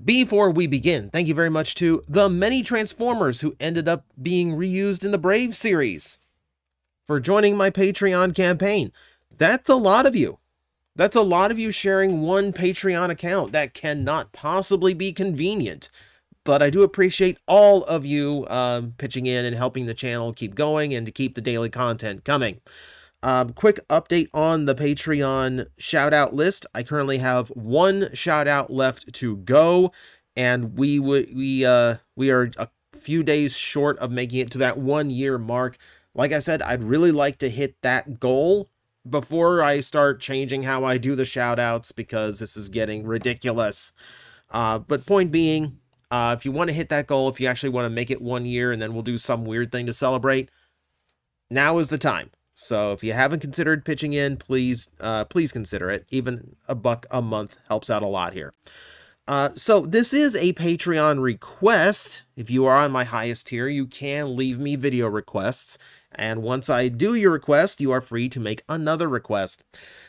Before we begin, thank you very much to the many Transformers who ended up being reused in the Brave series for joining my Patreon campaign. That's a lot of you. That's a lot of you sharing one Patreon account. That cannot possibly be convenient. But I do appreciate all of you pitching in and helping the channel keep going and to keep the daily content coming. Quick update on the Patreon shout-out list. I currently have one shout-out left to go, and we are a few days short of making it to that 1 year mark. Like I said, I'd really like to hit that goal before I start changing how I do the shout-outs, because this is getting ridiculous. But point being, if you want to hit that goal, if you actually want to make it 1 year and then we'll do some weird thing to celebrate, now is the time. So if you haven't considered pitching in, please consider it. Even $1 a month helps out a lot here. So this is a Patreon request. If you are on my highest tier, you can leave me video requests. And once I do your request, you are free to make another request.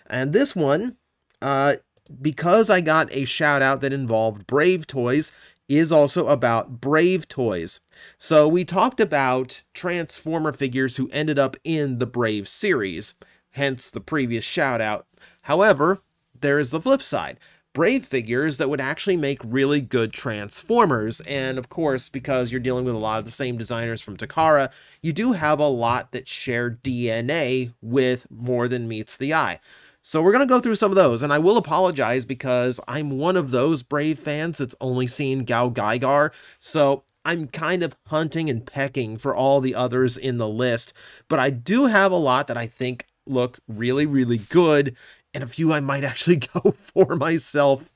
And this one, because I got a shout out that involved Brave toys, is also about Brave toys. So we talked about Transformer figures who ended up in the Brave series, hence the previous shout out. However, there is the flip side. Brave figures that would actually make really good Transformers, and of course, because you're dealing with a lot of the same designers from Takara, you do have a lot that share DNA with more than meets the eye. So we're going to go through some of those, and I will apologize because I'm one of those Brave fans that's only seen GaoGaiGar, so I'm kind of hunting and pecking for all the others in the list, but I do have a lot that I think look really, really good, and a few I might actually go for myself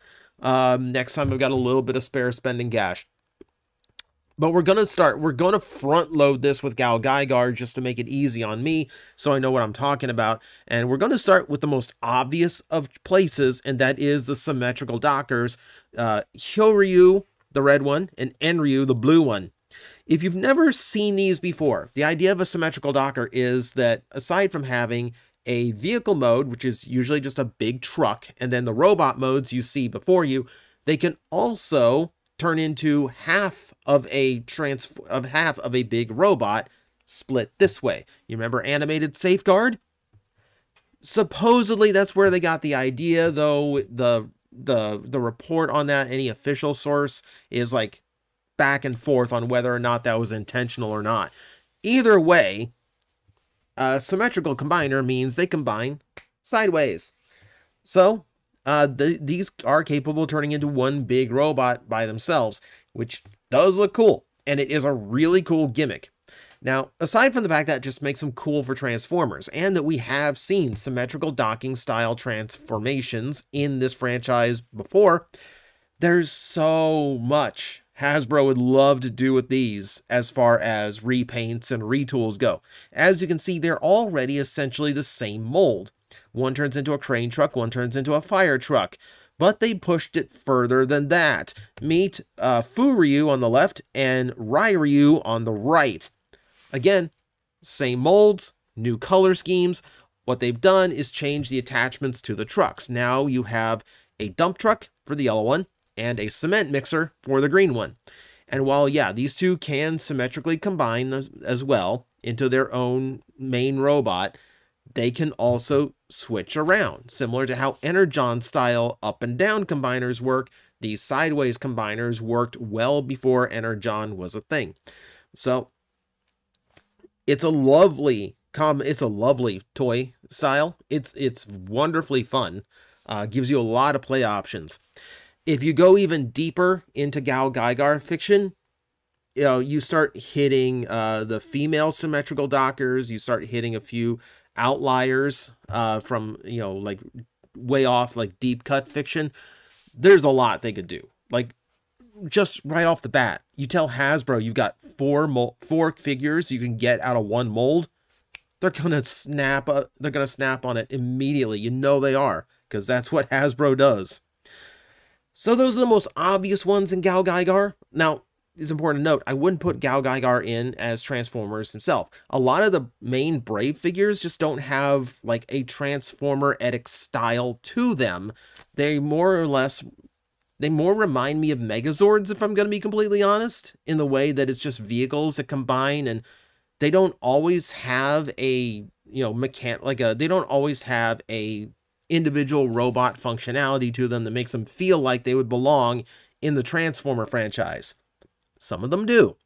next time I've got a little bit of spare spending cash. But we're going to front load this with GaoGaiGar just to make it easy on me so I know what I'm talking about. And we're going to start with the most obvious of places, and that is the symmetrical dockers, Hyoryu, the red one, and Enryu, the blue one. If you've never seen these before, the idea of a symmetrical docker is that aside from having a vehicle mode, which is usually just a big truck, and then the robot modes you see before you, they can also turn into half of a big robot split this way. You remember animated Safeguard? Supposedly that's where they got the idea, though the report on that, any official source, is like back and forth on whether or not that was intentional or not. Either way, a symmetrical combiner means they combine sideways. So these are capable of turning into one big robot by themselves, which does look cool, and it is a really cool gimmick. Now, aside from the fact that it just makes them cool for Transformers, and that we have seen symmetrical docking style transformations in this franchise before, there's so much Hasbro would love to do with these as far as repaints and retools go. As you can see, they're already essentially the same mold. One turns into a crane truck, one turns into a fire truck. But they pushed it further than that. Meet Furyu on the left and Ryu on the right. Again, same molds, new color schemes. What they've done is change the attachments to the trucks. Now you have a dump truck for the yellow one and a cement mixer for the green one. And while, yeah, these two can symmetrically combine as well into their own main robot, they can also switch around. Similar to how Energon-style up and down combiners work, these sideways combiners worked well before Energon was a thing. So it's a lovely toy style. It's wonderfully fun. Gives you a lot of play options. If you go even deeper into GaoGaiGar fiction, you start hitting the female symmetrical dockers. You start hitting a few outliers from, like way off, like deep cut fiction. There's a lot they could do. Like, just right off the bat, you tell Hasbro you've got four figures you can get out of one mold. They're gonna snap on it immediately. You know they are, because that's what Hasbro does. So those are the most obvious ones in GaoGaiGar. Now, it's important to note, I wouldn't put GaoGaiGar in as Transformers himself. A lot of the main Brave figures just don't have like a Transformer-etic style to them. They more or less They more remind me of Megazords, if I'm going to be completely honest, in the way that it's just vehicles that combine, and they don't always have a, they don't always have a individual robot functionality to them that makes them feel like they would belong in the Transformer franchise. Some of them do.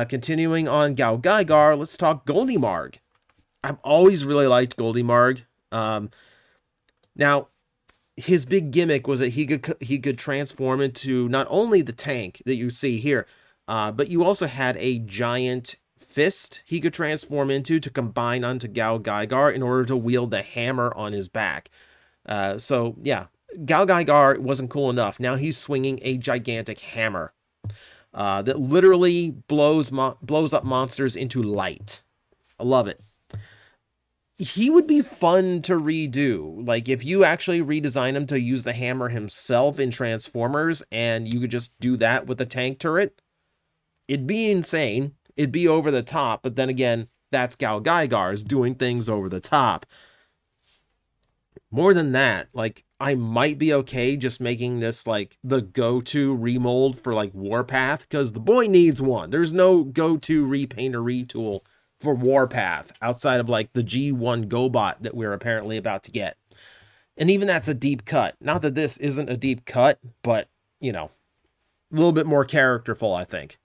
Continuing on GaoGaiGar, let's talk Goldie Marg. I've always really liked Goldie Marg. Now, his big gimmick was that he could transform into not only the tank that you see here, but you also had a giant fist he could transform into to combine onto GaoGaiGar in order to wield the hammer on his back. So yeah, GaoGaiGar wasn't cool enough. Now he's swinging a gigantic hammer that literally blows up monsters into light. I love it. He would be fun to redo. Like, if you actually redesign him to use the hammer himself in Transformers, and you could just do that with the tank turret, it'd be insane. It'd be over the top, but then again, that's GaoGaiGar's doing things over the top. More than that, like, I might be okay just making this, like, the go-to remold for, like, Warpath, because the boy needs one. There's no go-to repaint or retool for Warpath outside of, like, the G1 GoBot that we're apparently about to get. And even that's a deep cut. Not that this isn't a deep cut, but, you know, a little bit more characterful, I think.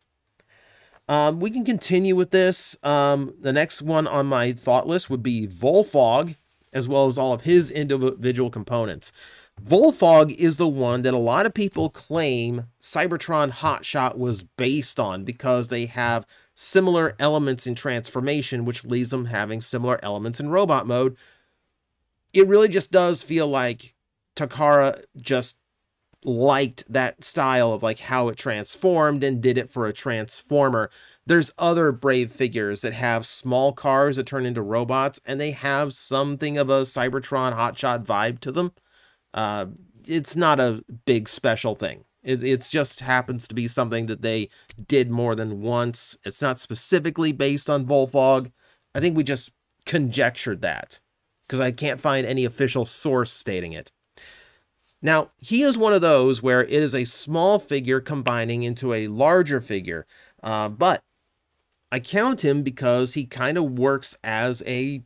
We can continue with this. The next one on my thought list would be Volfog, as well as all of his individual components. Volfog is the one that a lot of people claim Cybertron Hotshot was based on because they have similar elements in transformation, which leaves them having similar elements in robot mode. It really just does feel like Takara just liked that style of, like, how it transformed and did it for a Transformer. There's other Brave figures that have small cars that turn into robots, and they have something of a Cybertron Hotshot vibe to them. It's not a big special thing. It just happens to be something that they did more than once. It's not specifically based on Volfog. I think we just conjectured that, because I can't find any official source stating it. Now, he is one of those where it is a small figure combining into a larger figure, but I count him because he kind of works as a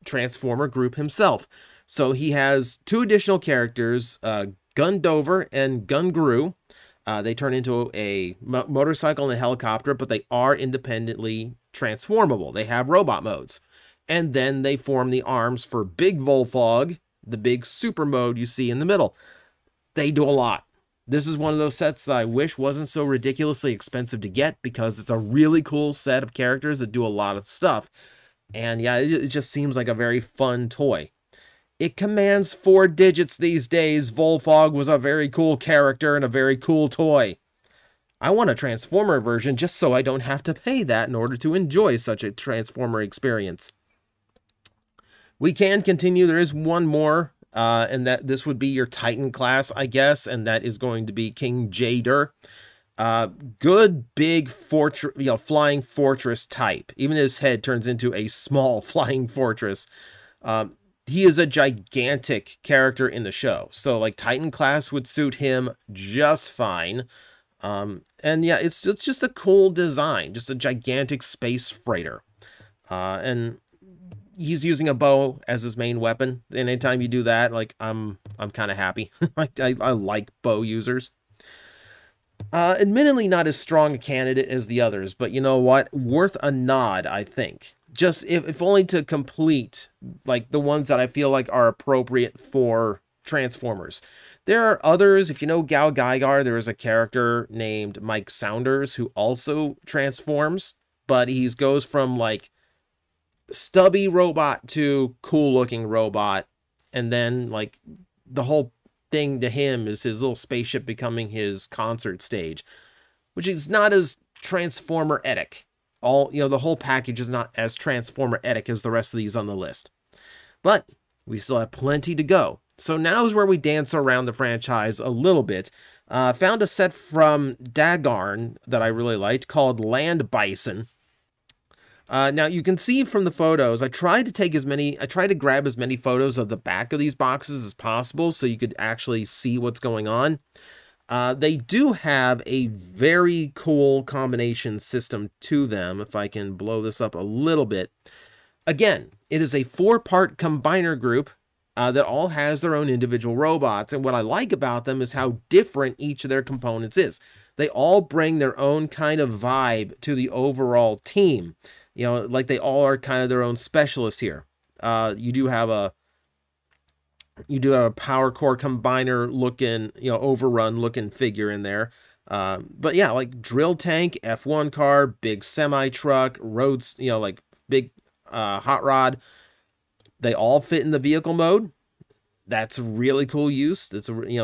Transformer group himself. So he has two additional characters, Gundover and Gunguru. They turn into a motorcycle and a helicopter, but they are independently transformable. They have robot modes. And then they form the arms for Big Volfog, the big super mode you see in the middle. They do a lot. This is one of those sets that I wish wasn't so ridiculously expensive to get, because it's a really cool set of characters that do a lot of stuff. And yeah, it just seems like a very fun toy. It commands 4 digits these days. Volfog was a very cool character and a very cool toy. I want a Transformer version just so I don't have to pay that in order to enjoy such a Transformer experience. We can continue. There is one more, and that this would be your Titan class, I guess, and that is going to be King Jader. Good big fortress, flying fortress type. Even his head turns into a small flying fortress. He is a gigantic character in the show, so like Titan class would suit him just fine. And yeah, it's just a cool design, just a gigantic space freighter, and he's using a bow as his main weapon. And anytime you do that, like, I'm kind of happy. I like bow users. Admittedly not as strong a candidate as the others, but you know what? Worth a nod, I think. Just if only to complete, like, the ones that I feel like are appropriate for Transformers. There are others. If you know GaoGaiGar, there is a character named Mike Saunders who also transforms, but he goes from, like, stubby robot to cool looking robot, and then, like, the whole thing to him is his little spaceship becoming his concert stage, which is not as Transformer-etic. The whole package is not as Transformer-etic as the rest of these on the list. But we still have plenty to go. So now is where we dance around the franchise a little bit. Found a set from Dagarn that I really liked called Land Bison. Now you can see from the photos, I tried to grab as many photos of the back of these boxes as possible so you could actually see what's going on. They do have a very cool combination system to them, if I can blow this up a little bit. Again, it is a 4-part combiner group that all has their own individual robots, and what I like about them is how different each of their components is. They all bring their own kind of vibe to the overall team. You know, like they all are kind of their own specialist here. You do have a power core combiner looking, you know, overrun looking figure in there. But yeah, like drill tank, F1 car, big semi truck, roads, you know, like big hot rod. They all fit in the vehicle mode. That's a really cool use. That's they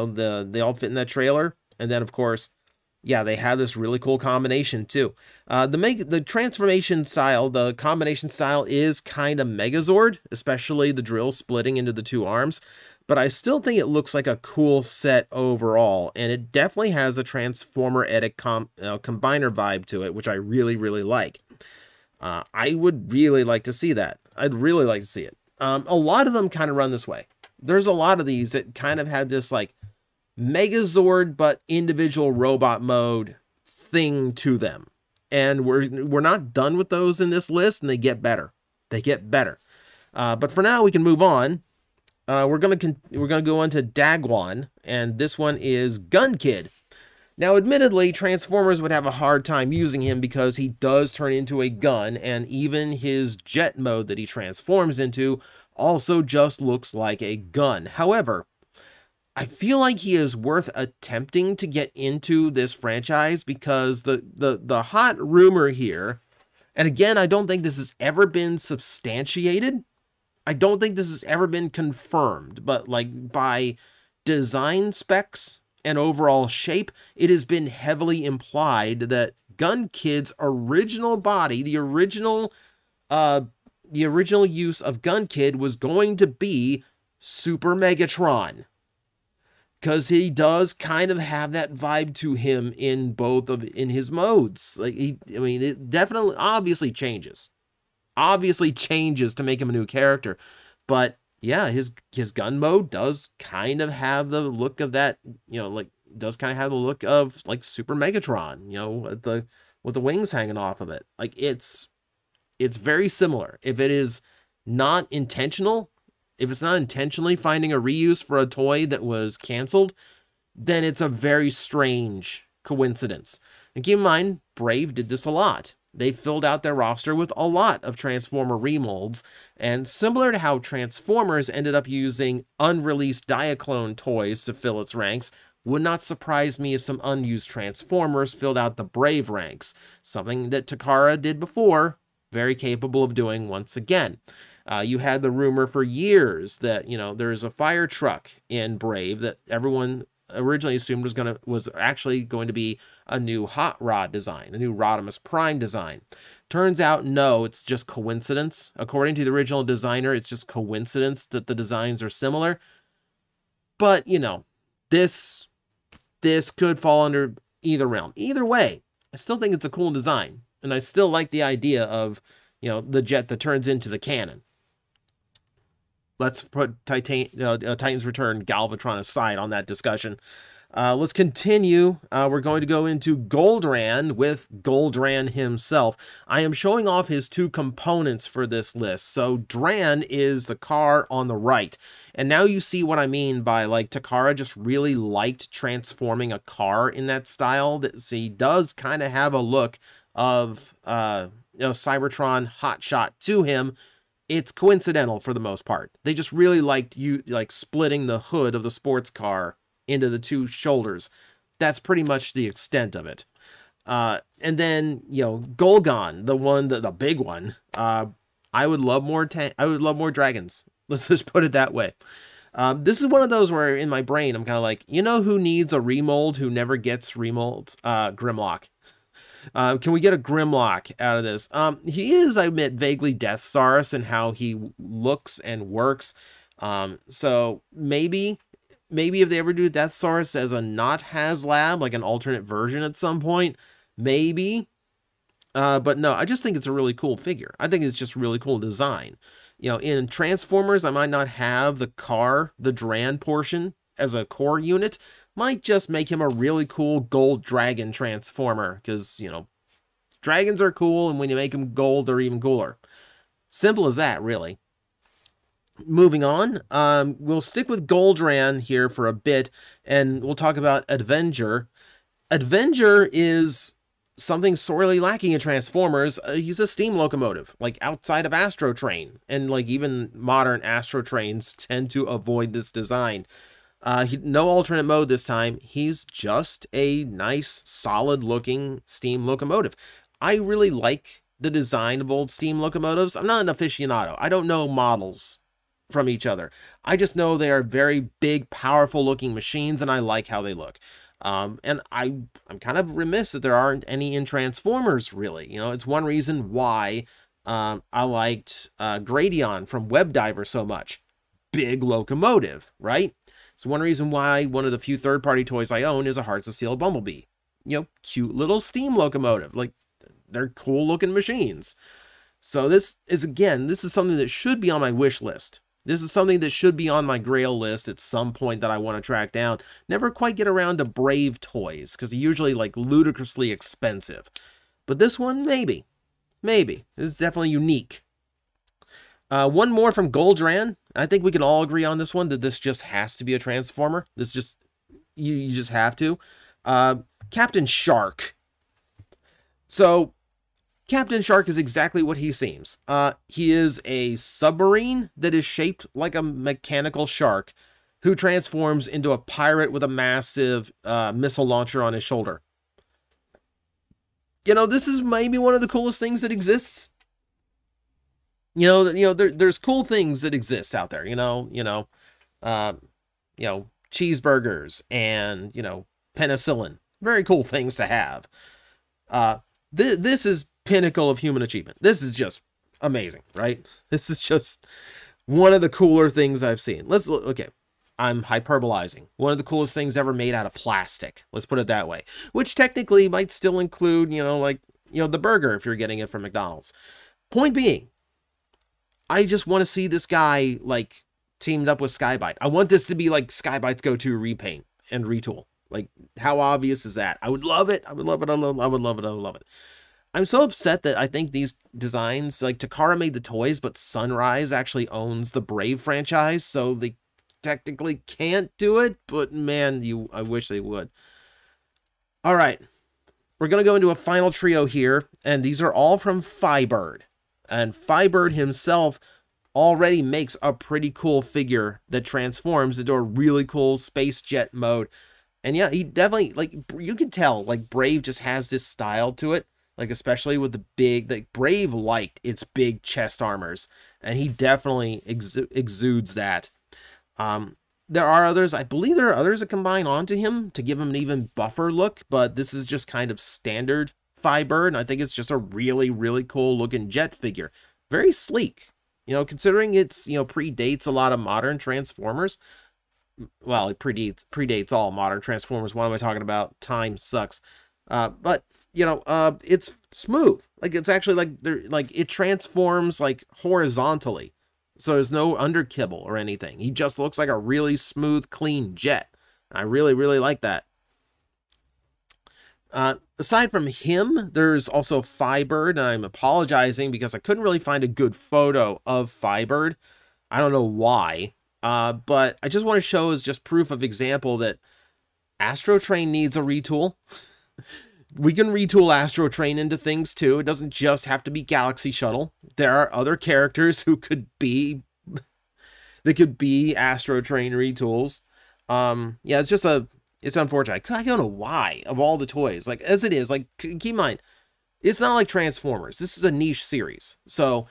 all fit in that trailer. And then of course, yeah, they have this really cool combination too. The transformation style, the combination style is kind of Megazord, especially the drill splitting into the 2 arms. But I still think it looks like a cool set overall, and it definitely has a Transformer Edit combiner vibe to it, which I really, really like. I would really like to see that. I'd really like to see it. A lot of them kind of run this way. There's a lot of these that kind of have this like Megazord but individual robot mode thing to them. And we're not done with those in this list, and they get better. They get better. But for now, we can move on. We're gonna go on to Dagwan, and this one is Gun Kid. Now, admittedly, Transformers would have a hard time using him because he does turn into a gun, and even his jet mode that he transforms into also just looks like a gun. However, I feel like he is worth attempting to get into this franchise because the hot rumor here, and again, I don't think this has ever been substantiated. I don't think this has ever been confirmed, but like by design specs and overall shape, it has been heavily implied that Gun Kid's original body, the original use of Gun Kid was going to be Super Megatron. Because he does kind of have that vibe to him in in his modes. Like it definitely, obviously changes. Obviously changes to make him a new character. But yeah, his gun mode does kind of have the look of that, does kind of have the look of like Super Megatron, with the wings hanging off of it. Like it's very similar. If it's not intentionally finding a reuse for a toy that was canceled, then it's a very strange coincidence. And keep in mind, Brave did this a lot. They filled out their roster with a lot of Transformer remolds, and similar to how Transformers ended up using unreleased Diaclone toys to fill its ranks, would not surprise me if some unused Transformers filled out the Brave ranks, something that Takara did before, very capable of doing once again. You had the rumor for years that, there's a fire truck in Brave that everyone originally assumed was actually going to be a new hot rod design, a new Rodimus Prime design. Turns out, no, it's just coincidence. According to the original designer, it's just coincidence that the designs are similar. But, this could fall under either realm. Either way, I still think it's a cool design. And I still like the idea of, the jet that turns into the cannon. Let's put Titan's Return Galvatron aside on that discussion. Let's continue. We're going to go into Goldran with Goldran himself. I am showing off his 2 components for this list. So Dran is the car on the right. And now you see what I mean by, like, Takara just really liked transforming a car in that style. So he does kind of have a look of Cybertron hotshot to him. It's coincidental for the most part. They just really liked splitting the hood of the sports car into the 2 shoulders. That's pretty much the extent of it. And then, Golgon, the big one. I would love more dragons. Let's just put it that way. This is one of those where in my brain I'm kind of like, who needs a remold who never gets remolds? Grimlock. Can we get a Grimlock out of this? He is, I admit, vaguely Deathsaurus in how he looks and works. So maybe if they ever do Deathsaurus as a not HasLab, like an alternate version at some point, maybe. But no, I just think it's a really cool figure. I think it's just really cool design. In Transformers, I might not have the Dran portion as a core unit, might just make him a really cool gold dragon transformer, because, you know, dragons are cool, and when you make them gold, they're even cooler. Simple as that, really. Moving on, we'll stick with Goldran here for a bit, and we'll talk about Avenger. Avenger is something sorely lacking in Transformers. He's a steam locomotive, like outside of Astro Train, and like even modern Astro Trains tend to avoid this design. No alternate mode this time. He's just a nice, solid-looking steam locomotive. I really like the design of old steam locomotives. I'm not an aficionado. I don't know models from each other. I just know they are very big, powerful-looking machines, and I like how they look. And I'm kind of remiss that there aren't any in Transformers, really. You know, it's one reason why I liked Gradion from Web Diver so much. Big locomotive, right? It's one reason why one of the few third-party toys I own is a Hearts of Steel Bumblebee. You know, cute little steam locomotive. Like, they're cool-looking machines. So this is something that should be on my wish list. This is something that should be on my grail list at some point that I want to track down. Never quite get around to Brave toys, because they're usually, like, ludicrously expensive. But this one, maybe. Maybe. It's definitely unique. One more from Goldran. I think we can all agree on this one, that this just has to be a Transformer. This just, you just have to. Captain Shark. So, Captain Shark is exactly what he seems. He is a submarine that is shaped like a mechanical shark who transforms into a pirate with a massive missile launcher on his shoulder. You know, this is maybe one of the coolest things that exists. There's cool things that exist out there. Cheeseburgers and penicillin. Very cool things to have. This is pinnacle of human achievement. This is just amazing, right? This is just one of the cooler things I've seen. Let's look. Okay, I'm hyperbolizing. One of the coolest things ever made out of plastic. Let's put it that way. Which technically might still include, the burger if you're getting it from McDonald's. Point being, I just want to see this guy like teamed up with Skybite. I want this to be like Skybite's go-to repaint and retool. Like, how obvious is that? I would love it. I would love it. I would love it. I would love it. I'm so upset that I think these designs, like Takara made the toys, but Sunrise actually owns the Brave franchise, so they technically can't do it, but man, I wish they would. All right, we're going to go into a final trio here, and these are all from Firebird. And Firebird himself already makes a pretty cool figure that transforms into a really cool space jet mode. And yeah, he definitely, like, you can tell, like, Brave just has this style to it. Like, especially with the big, like, Brave liked its big chest armors, and he definitely exudes that. There are others, I believe there are others that combine onto him to give him an even buffer look, but this is just kind of standard Firebird, and I think it's just a really, really cool looking jet figure. Very sleek, considering it's, predates a lot of modern Transformers. Well, it predates all modern Transformers. What am I talking about? Time sucks. But it's smooth. Like, it's actually like it transforms like horizontally. So there's no underkibble or anything. He just looks like a really smooth, clean jet. I really, really like that. Aside from him, there's also Firebird, and I'm apologizing because I couldn't really find a good photo of Firebird. I don't know why. But I just want to show as just proof of example that Astro Train needs a retool. We can retool Astro Train into things too. It doesn't just have to be Galaxy Shuttle. There are other characters who could be Astro Train retools. Yeah, it's unfortunate. I don't know why, of all the toys, like, as it is, like, keep in mind, it's not like Transformers. This is a niche series. So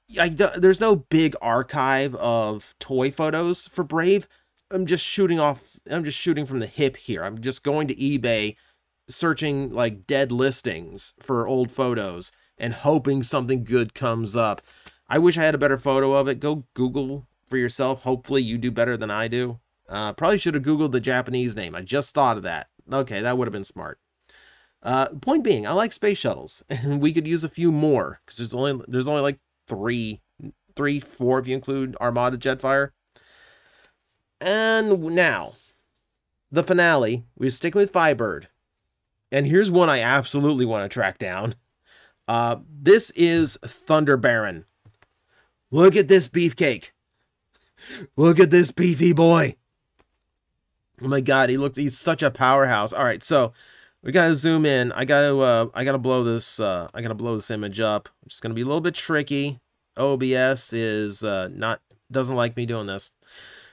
there's no big archive of toy photos for Brave. I'm just shooting from the hip here. I'm just going to eBay, searching like dead listings for old photos and hoping something good comes up. I wish I had a better photo of it. Go Google for yourself. Hopefully you do better than I do. Probably should have Googled the Japanese name. I just thought of that. Okay, that would have been smart. Point being, I like space shuttles, and we could use a few more because there's only like three, four if you include Armada Jetfire. And now, the finale, we stick with Firebird. And here's one I absolutely want to track down. This is Thunder Baron. Look at this beefcake. Look at this beefy boy. Oh my god, he's such a powerhouse. All right, so we gotta zoom in. I gotta blow this image up. It's gonna be a little bit tricky. OBS is doesn't like me doing this.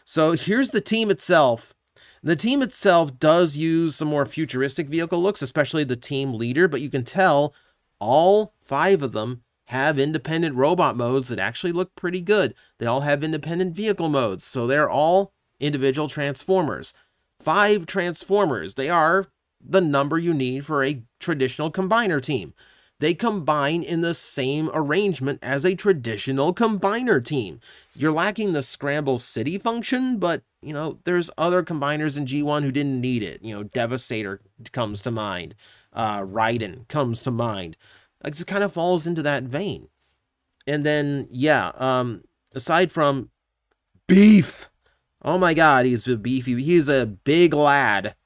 So here's the team itself. The team itself does use some more futuristic vehicle looks, especially the team leader, but you can tell all 5 of them have independent robot modes that actually look pretty good. They all have independent vehicle modes, so they're all individual transformers. 5 transformers. They are the number you need for a traditional combiner team. They combine in the same arrangement as a traditional combiner team. You're lacking the Scramble City function, but, you know, there's other combiners in G1 who didn't need it. You know, Devastator comes to mind. Raiden comes to mind. It kind of falls into that vein. And then, yeah, aside from Beef, oh my god, he's beefy. He's a big lad,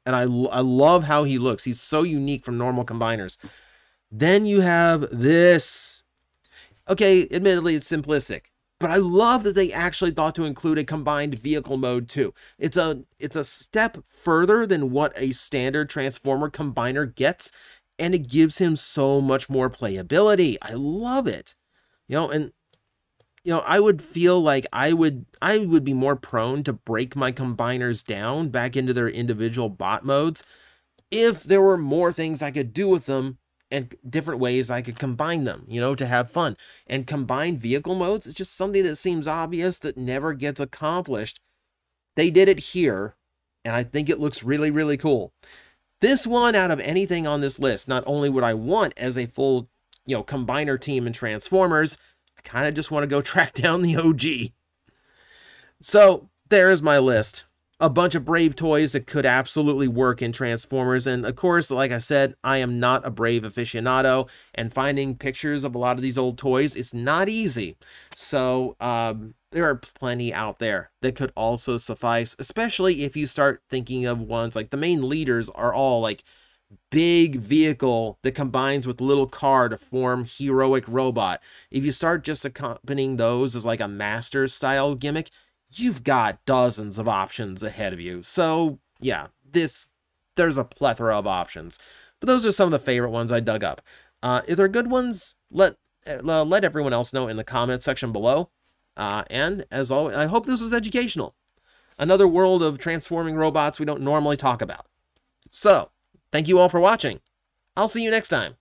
and I love how he looks. He's so unique from normal combiners. Then you have this. Okay, admittedly, it's simplistic, but I love that they actually thought to include a combined vehicle mode too. It's a step further than what a standard Transformer combiner gets, and it gives him so much more playability. I love it. You know, and you know, I would feel like I would be more prone to break my combiners down back into their individual bot modes if there were more things I could do with them and different ways I could combine them, you know, to have fun. And combined vehicle modes is just something that seems obvious that never gets accomplished. They did it here, and I think it looks really, really cool. This one, out of anything on this list, not only would I want as a full, you know, combiner team in Transformers, I kind of just want to go track down the OG. So there's my list. A bunch of Brave toys that could absolutely work in Transformers. And of course, like I said, I am not a Brave aficionado, and finding pictures of a lot of these old toys is not easy. So there are plenty out there that could also suffice, especially if you start thinking of ones like the main leaders are all like big vehicle that combines with little car to form heroic robot. If you start just accompanying those as like a master style gimmick, you've got dozens of options ahead of you. So yeah, there's a plethora of options, but those are some of the favorite ones I dug up. If they're good ones, let everyone else know in the comment section below. And as always, I hope this was educational. Another world of transforming robots we don't normally talk about. So thank you all for watching. I'll see you next time.